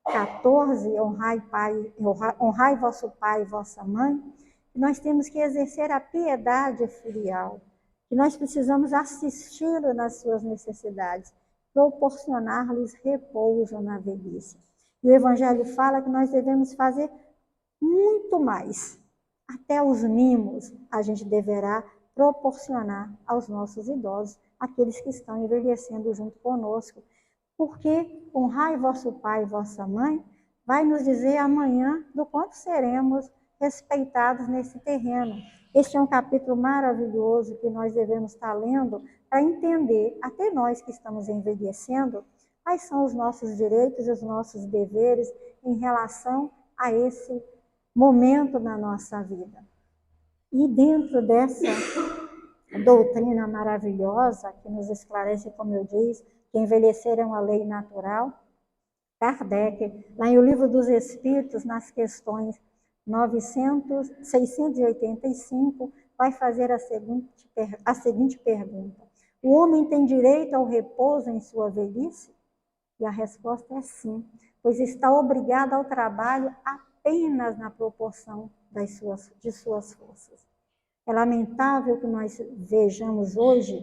14, honrai vosso pai e vossa mãe, nós temos que exercer a piedade filial, que nós precisamos assisti-lo nas suas necessidades, proporcionar-lhes repouso na velhice. E o Evangelho fala que nós devemos fazer muito mais. Até os mimos a gente deverá proporcionar aos nossos idosos, aqueles que estão envelhecendo junto conosco. Porque honrai vosso pai e vossa mãe vai nos dizer amanhã do quanto seremos respeitados nesse terreno. Este é um capítulo maravilhoso que nós devemos estar lendo para entender, até nós que estamos envelhecendo, quais são os nossos direitos e os nossos deveres em relação a esse momento na nossa vida. E dentro dessa doutrina maravilhosa que nos esclarece, como eu disse, que envelhecer é uma lei natural, Kardec, lá no Livro dos Espíritos, nas questões 685, vai fazer a seguinte pergunta: o homem tem direito ao repouso em sua velhice? E a resposta é sim, pois está obrigado ao trabalho apenas na proporção de suas forças. É lamentável que nós vejamos hoje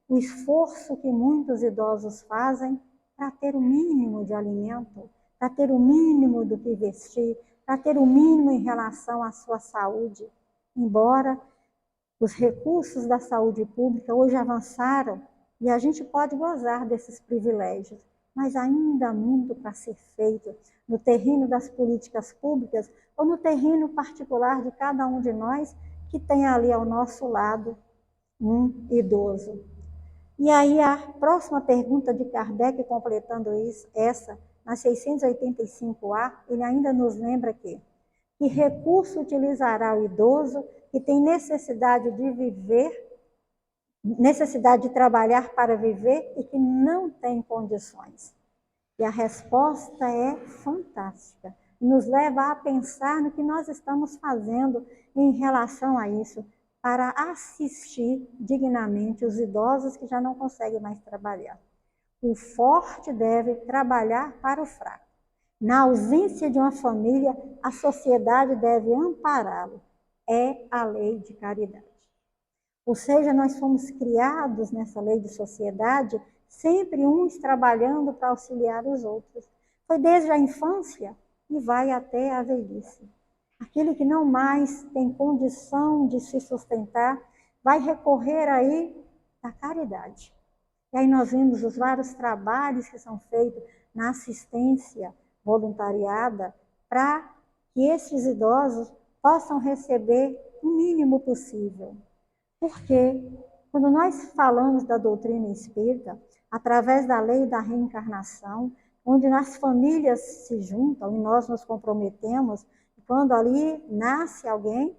o esforço que muitos idosos fazem para ter o mínimo de alimento, para ter o mínimo do que vestir, para ter o mínimo em relação à sua saúde. Embora os recursos da saúde pública hoje avançaram e a gente pode gozar desses privilégios, mas ainda há muito para ser feito no terreno das políticas públicas ou no terreno particular de cada um de nós que tem ali ao nosso lado um idoso. E aí a próxima pergunta de Kardec, completando isso, essa, na 685A, ele ainda nos lembra que recurso utilizará o idoso que tem necessidade de viver, necessidade de trabalhar para viver e que não tem condições. E a resposta é fantástica. Nos leva a pensar no que nós estamos fazendo em relação a isso, para assistir dignamente os idosos que já não conseguem mais trabalhar. O forte deve trabalhar para o fraco. Na ausência de uma família, a sociedade deve ampará-lo. É a lei de caridade. Ou seja, nós fomos criados nessa lei de sociedade, sempre uns trabalhando para auxiliar os outros. Foi desde a infância e vai até a velhice. Aquele que não mais tem condição de se sustentar, vai recorrer aí à caridade. E aí nós vemos os vários trabalhos que são feitos na assistência voluntariada para que esses idosos possam receber o mínimo possível. Porque quando nós falamos da doutrina espírita, através da lei da reencarnação, onde as famílias se juntam e nós nos comprometemos, quando ali nasce alguém,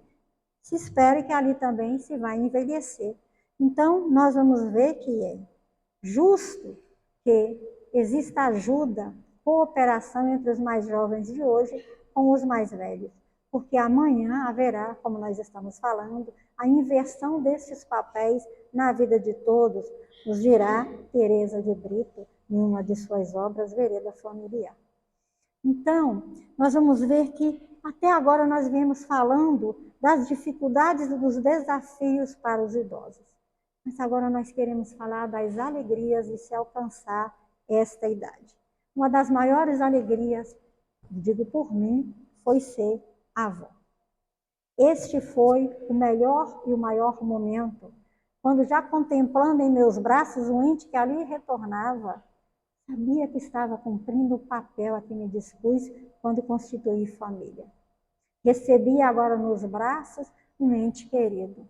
se espera que ali também se vai envelhecer. Então, nós vamos ver que é justo que exista ajuda, cooperação entre os mais jovens de hoje com os mais velhos. Porque amanhã haverá, como nós estamos falando, a inversão desses papéis na vida de todos, nos dirá Teresa de Brito, em uma de suas obras, Vereda Familiar. Então, nós vamos ver que até agora nós viemos falando das dificuldades e dos desafios para os idosos. Mas agora nós queremos falar das alegrias de se alcançar esta idade. Uma das maiores alegrias, digo por mim, foi ser avó. Este foi o melhor e o maior momento, quando já contemplando em meus braços um ente que ali retornava, sabia que estava cumprindo o papel a que me dispus quando constituí família. Recebia agora nos braços um ente querido.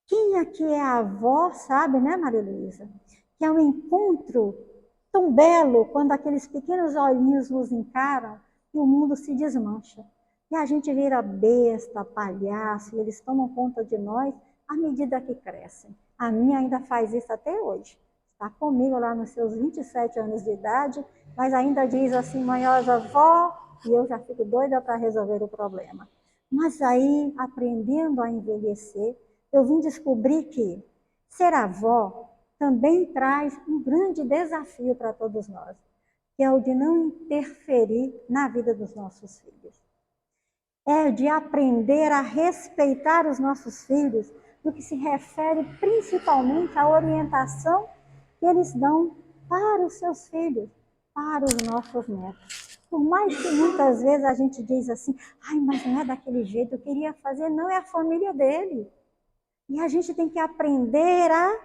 Quem aqui é a avó sabe, né, Maria Luísa? Que é um encontro tão belo quando aqueles pequenos olhinhos nos encaram e o mundo se desmancha. E a gente vira besta, palhaço, e eles tomam conta de nós à medida que crescem. A minha ainda faz isso até hoje. Está comigo lá nos seus 27 anos de idade, mas ainda diz assim, manhosa vó, e eu já fico doida para resolver o problema. Mas aí, aprendendo a envelhecer, eu vim descobrir que ser avó também traz um grande desafio para todos nós, que é o de não interferir na vida dos nossos filhos. É de aprender a respeitar os nossos filhos, no que se refere principalmente à orientação que eles dão para os seus filhos, para os nossos netos. Por mais que muitas vezes a gente diz assim, ai, mas não é daquele jeito, eu queria fazer, não é a família dele. E a gente tem que aprender a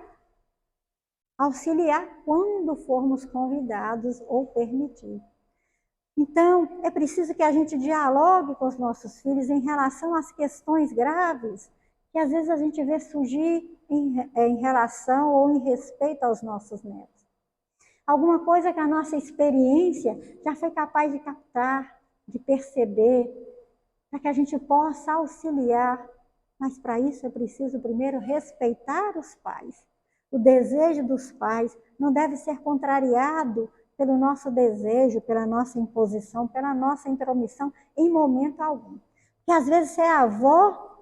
auxiliar quando formos convidados ou permitir. Então, é preciso que a gente dialogue com os nossos filhos em relação às questões graves que às vezes a gente vê surgir em relação ou em respeito aos nossos netos. Alguma coisa que a nossa experiência já foi capaz de captar, de perceber, para que a gente possa auxiliar. Mas para isso é preciso primeiro respeitar os pais. O desejo dos pais não deve ser contrariado pelo nosso desejo, pela nossa imposição, pela nossa intromissão em momento algum. Porque às vezes ser avó,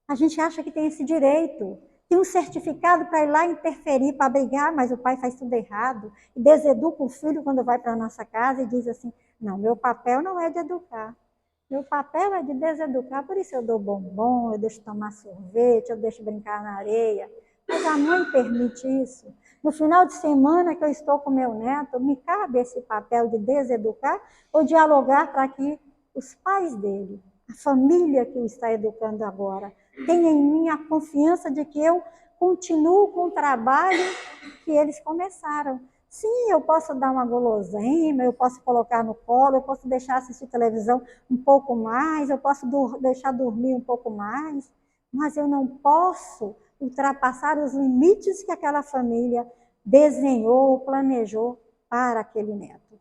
a gente acha que tem esse direito. Tem um certificado para ir lá interferir, para brigar, mas o pai faz tudo errado. E deseduca o filho quando vai para a nossa casa e diz assim, não, meu papel não é de educar. Meu papel é de deseducar, por isso eu dou bombom, eu deixo tomar sorvete, eu deixo brincar na areia. Mas a mãe permite isso. No final de semana que eu estou com meu neto, me cabe esse papel de deseducar ou dialogar para que os pais dele, a família que o está educando agora, tenha em mim a confiança de que eu continuo com o trabalho que eles começaram. Sim, eu posso dar uma guloseima, eu posso colocar no colo, eu posso deixar assistir televisão um pouco mais, eu posso deixar dormir um pouco mais, mas eu não posso ultrapassar os limites que aquela família desenhou, planejou para aquele neto.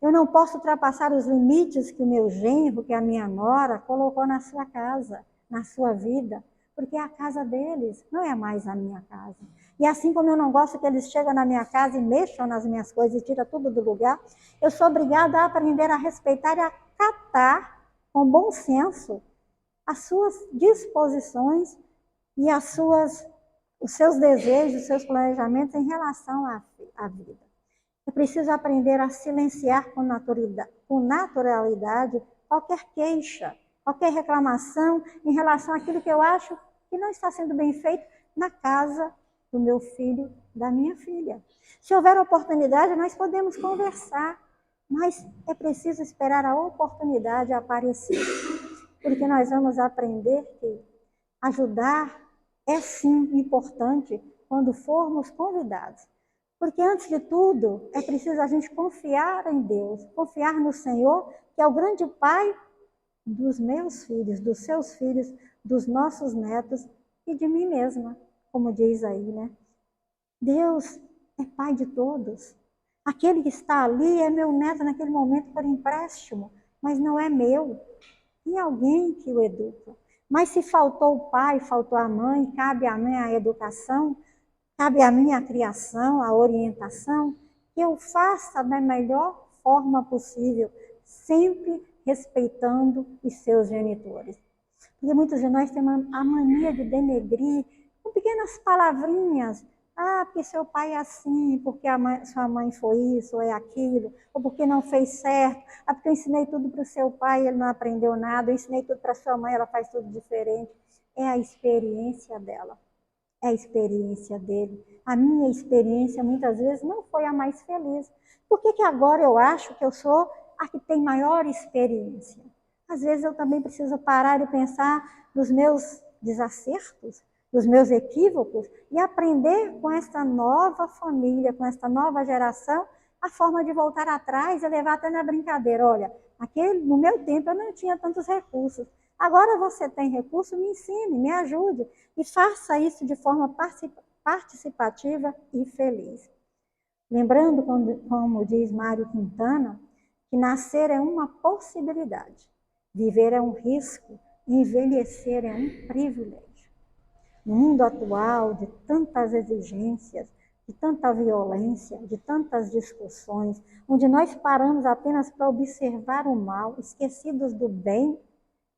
Eu não posso ultrapassar os limites que o meu genro, que a minha nora, colocou na sua casa, na sua vida, porque é a casa deles, não é mais a minha casa. E assim como eu não gosto que eles cheguem na minha casa e mexam nas minhas coisas e tiram tudo do lugar, eu sou obrigada a aprender a respeitar e a acatar com bom senso as suas disposições e os seus desejos, os seus planejamentos em relação à vida. É preciso aprender a silenciar com naturalidade qualquer queixa, qualquer reclamação em relação àquilo que eu acho que não está sendo bem feito na casa do meu filho, da minha filha. Se houver oportunidade, nós podemos conversar, mas é preciso esperar a oportunidade aparecer, porque nós vamos aprender que ajudar é sim importante quando formos convidados. Porque antes de tudo, é preciso a gente confiar em Deus, confiar no Senhor, que é o grande Pai dos meus filhos, dos seus filhos, dos nossos netos e de mim mesma, como diz aí, né? Deus é Pai de todos. Aquele que está ali é meu neto naquele momento por empréstimo, mas não é meu. Tem alguém que o educa. Mas se faltou o pai, faltou a mãe, cabe a mim a educação, cabe a mim a criação, a orientação, que eu faça da melhor forma possível, sempre respeitando os seus genitores. Porque muitos de nós temos a mania de denegrir com pequenas palavrinhas. Ah, porque seu pai é assim, porque sua mãe foi isso, ou é aquilo, ou porque não fez certo. Ah, porque eu ensinei tudo para o seu pai, ele não aprendeu nada. Eu ensinei tudo para sua mãe, ela faz tudo diferente. É a experiência dela, é a experiência dele. A minha experiência, muitas vezes, não foi a mais feliz. Por que agora eu acho que eu sou a que tem maior experiência? Às vezes eu também preciso parar e pensar nos meus desacertos, dos meus equívocos e aprender com esta nova família, com esta nova geração, a forma de voltar atrás e levar até na brincadeira. Olha, no meu tempo eu não tinha tantos recursos. Agora você tem recurso, me ensine, me ajude e faça isso de forma participativa e feliz. Lembrando, como diz Mário Quintana, que nascer é uma possibilidade, viver é um risco, envelhecer é um privilégio. No mundo atual, de tantas exigências, de tanta violência, de tantas discussões, onde nós paramos apenas para observar o mal, esquecidos do bem,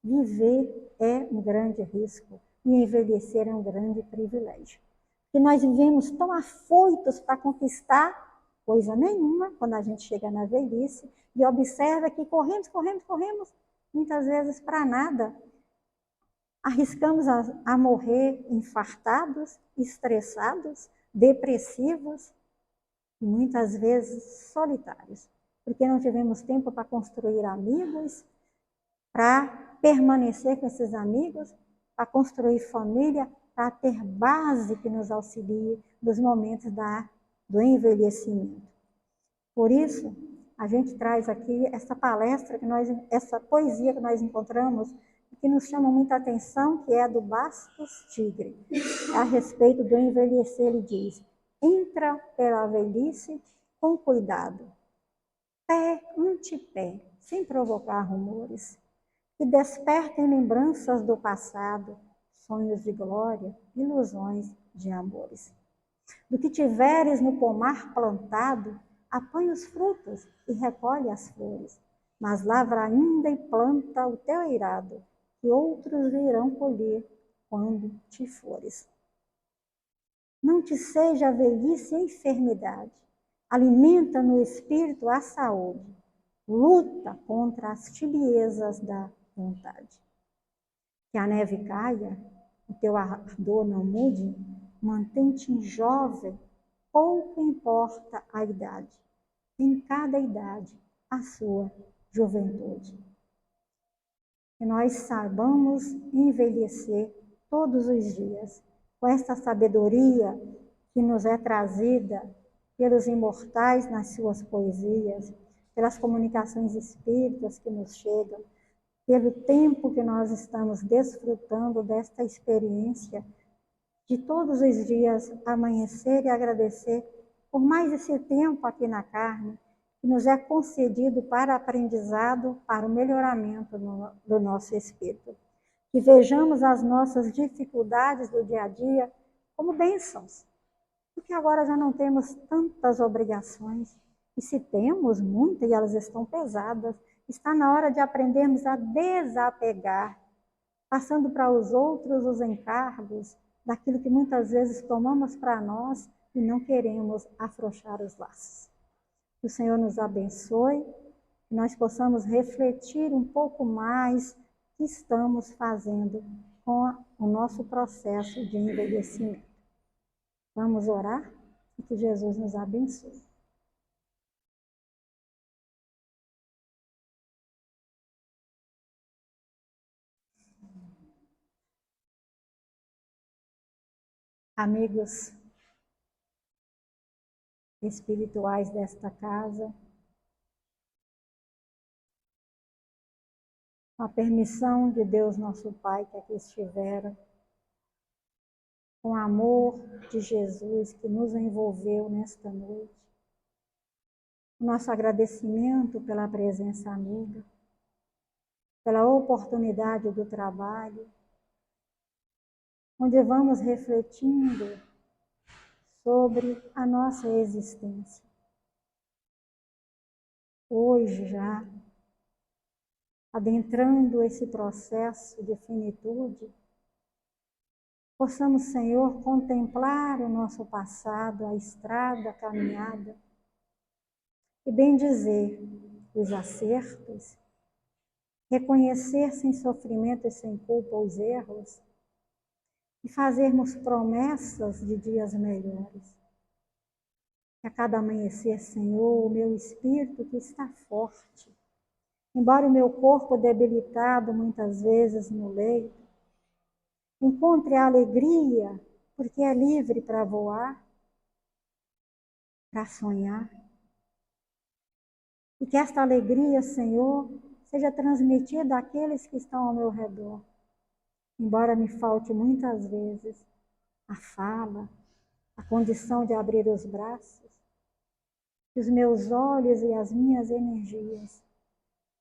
viver é um grande risco e envelhecer é um grande privilégio. Porque nós vivemos tão afoitos para conquistar coisa nenhuma quando a gente chega na velhice e observa que corremos, muitas vezes para nada. Arriscamos a morrer infartados, estressados, depressivos e muitas vezes solitários, porque não tivemos tempo para construir amigos, para permanecer com esses amigos, para construir família, para ter base que nos auxilie nos momentos do envelhecimento. Por isso, a gente traz aqui essa palestra, essa poesia que nós encontramos, que nos chama muita atenção, que é a do Bastos Tigre. A respeito do envelhecer, ele diz: entra pela velhice com cuidado, pé ante pé, sem provocar rumores, que despertem lembranças do passado, sonhos de glória, ilusões de amores. Do que tiveres no pomar plantado, apanha os frutos e recolhe as flores, mas lavra ainda e planta o teu eirado, que outros virão colher quando te fores. Não te seja a velhice a enfermidade, alimenta no espírito a saúde, luta contra as tibiezas da vontade. Que a neve caia, o teu ardor não mude, mantém-te jovem, pouco importa a idade, em cada idade a sua juventude. Que nós saibamos envelhecer todos os dias, com esta sabedoria que nos é trazida pelos imortais nas suas poesias, pelas comunicações espíritas que nos chegam, pelo tempo que nós estamos desfrutando desta experiência de todos os dias amanhecer e agradecer por mais esse tempo aqui na carne, que nos é concedido para aprendizado, para o melhoramento do nosso espírito. Que vejamos as nossas dificuldades do dia a dia como bênçãos, porque agora já não temos tantas obrigações, e se temos muitas e elas estão pesadas, está na hora de aprendermos a desapegar, passando para os outros os encargos daquilo que muitas vezes tomamos para nós e não queremos afrouxar os laços. Que o Senhor nos abençoe, que nós possamos refletir um pouco mais o que estamos fazendo com o nosso processo de envelhecimento. Vamos orar e que Jesus nos abençoe. Amigos espirituais desta casa, com a permissão de Deus nosso Pai que aqui estiveram, com o amor de Jesus que nos envolveu nesta noite, nosso agradecimento pela presença amiga, pela oportunidade do trabalho, onde vamos refletindo sobre a nossa existência. Hoje já, adentrando esse processo de finitude, possamos, Senhor, contemplar o nosso passado, a estrada, a caminhada, e bendizer os acertos, reconhecer sem sofrimento e sem culpa os erros, e fazermos promessas de dias melhores. Que a cada amanhecer, Senhor, o meu espírito que está forte, embora o meu corpo debilitado muitas vezes no leito, encontre a alegria, porque é livre para voar, para sonhar. E que esta alegria, Senhor, seja transmitida àqueles que estão ao meu redor. Embora me falte muitas vezes a fala, a condição de abrir os braços, que os meus olhos e as minhas energias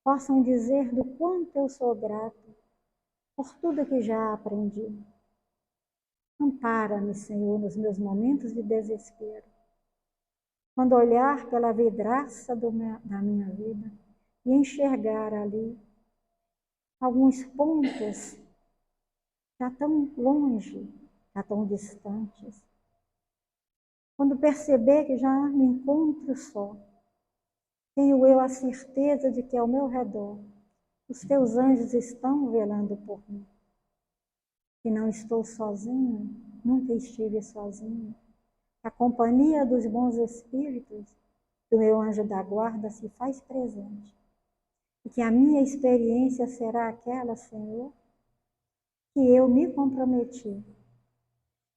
possam dizer do quanto eu sou grato por tudo que já aprendi. Ampara-me, Senhor, nos meus momentos de desespero. Quando olhar pela vidraça da minha vida e enxergar ali alguns pontos já tão longe, já tão distantes. Quando perceber que já me encontro só, tenho eu a certeza de que ao meu redor os teus anjos estão velando por mim. Que não estou sozinho, nunca estive sozinho. A companhia dos bons espíritos, do meu anjo da guarda, se faz presente. E que a minha experiência será aquela, Senhor, que eu me comprometi,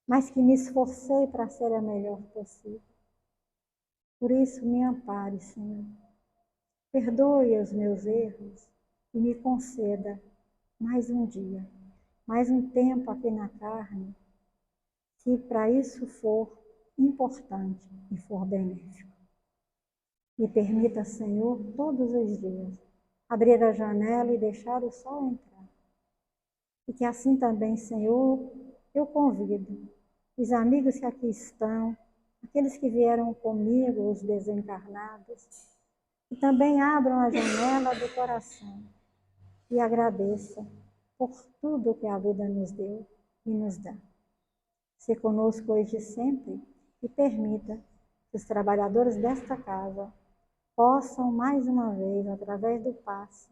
mas que me esforcei para ser a melhor possível. Por isso, me ampare, Senhor. Perdoe os meus erros e me conceda mais um dia, mais um tempo aqui na carne, se para isso for importante e for benéfico. Me permita, Senhor, todos os dias, abrir a janela e deixar o sol entrar. E que assim também, Senhor, eu convido os amigos que aqui estão, aqueles que vieram comigo, os desencarnados, e também abram a janela do coração e agradeçam por tudo que a vida nos deu e nos dá. Se conosco hoje e sempre e permita que os trabalhadores desta casa possam mais uma vez, através do passe,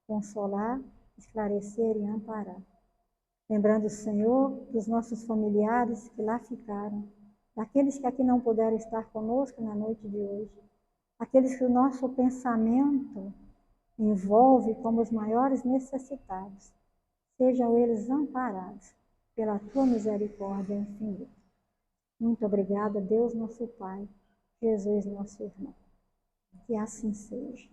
consolar, esclarecer e amparar. Lembrando, Senhor, dos nossos familiares que lá ficaram, daqueles que aqui não puderam estar conosco na noite de hoje, aqueles que o nosso pensamento envolve como os maiores necessitados, sejam eles amparados pela tua misericórdia infinita. Muito obrigada, Deus nosso Pai, Jesus nosso irmão. Que assim seja.